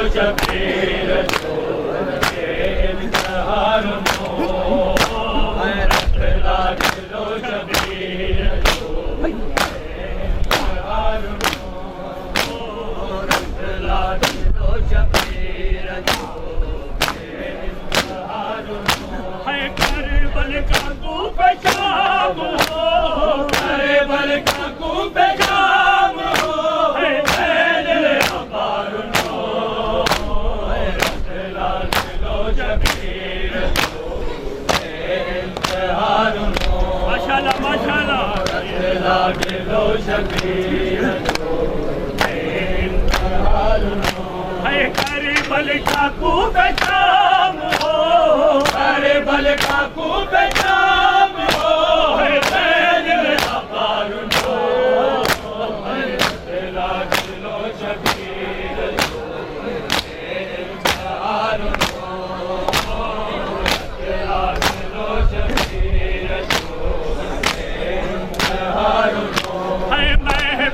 शबीर जो शबीर है करे बल काकू बेचाम हो करे बल काकू बेचाम हो है बैल अपारुन हो लागिलो शबीर हारुन हो लागिलो शबीर हारुन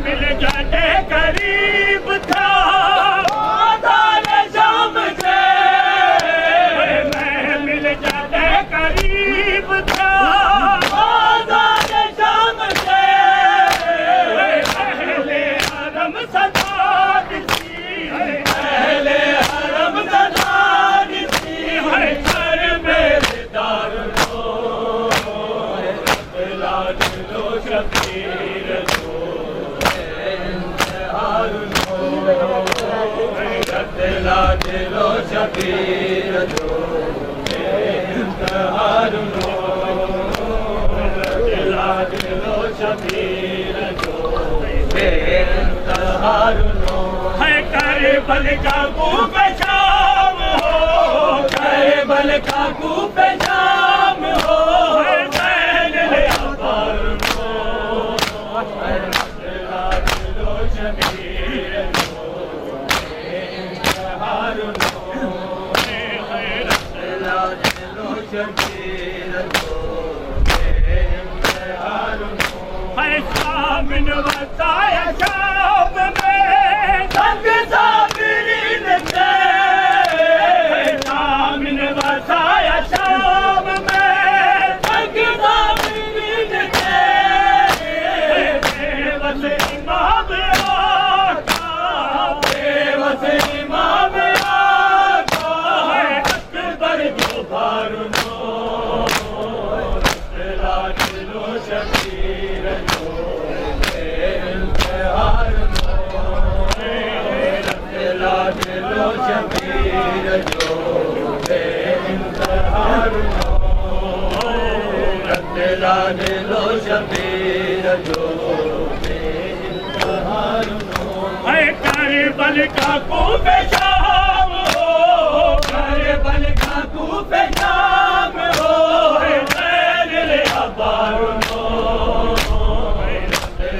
मिल जाते करीब था शाम से मैं मिल जाते करीब था शाम से पहले हरम सदाद थी पहले हरम सदाद थी सर मेरे दारुनो लागिलो शबीर लागिलो शबीर जो हारुनो लागिलो शबीर जो हारुनो है करे बल काकू पे शाम हो करे बल काकू पे शाम हो लागिलो शबीर शामिन बताया शाम में संग साबिरीन थे शामिन बताया शाम में संग साबिरीन थे बेवस इमाम आका बेवस इमाम आका अकबर जो भारुनो लागिलो शबीर जो लागिलो शबीर जो लागिलो शबीर जो है करे बल काकू पे शाम हो करे बल काकू पे शाम हो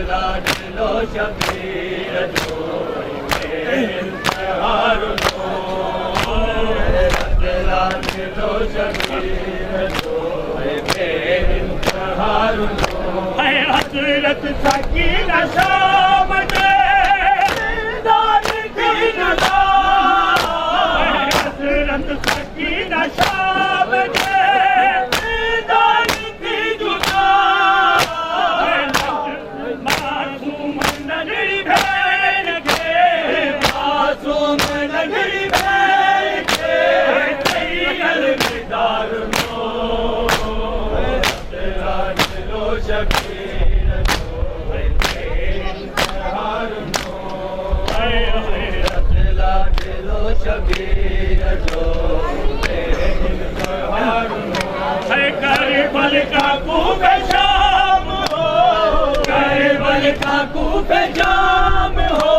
लागिलो शबीर जो हारुनो लागिलो शबीर जो हारुनो है हजरत सकीना शाम दे दान की नदा हजरत सकीना शाम दे दान की जुदा मासूम नगरी भेड़ के मासूम नगरी भेड़ के दारुनो लागिलो शबीर जो हारुनो लागिलो शबीर जो हारुनो है करे बल काकू पे शाम हो करे बल काकू पे शाम हो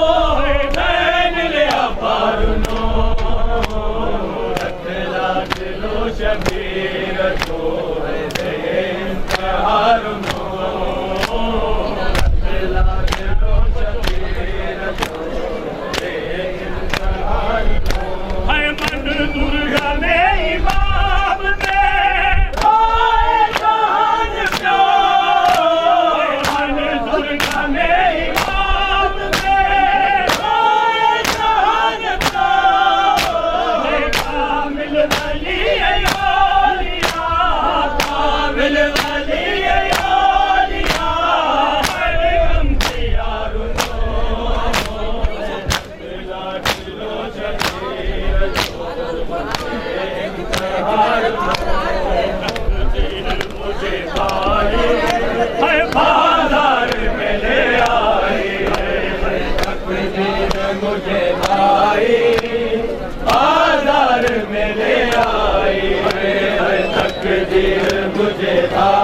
बैल अपारुनो लागिलो शबीर जो हारुनो लागिलो शबीर जो हारुनो है मन दुर्गा में इमाम में जान प्यो मन दुर्गा में इमाम में जान प्यो मुझे भाई है बाजार में ले आई तकदीर मुझे भाई बाजार में ले आई है तकदीर मुझे भाई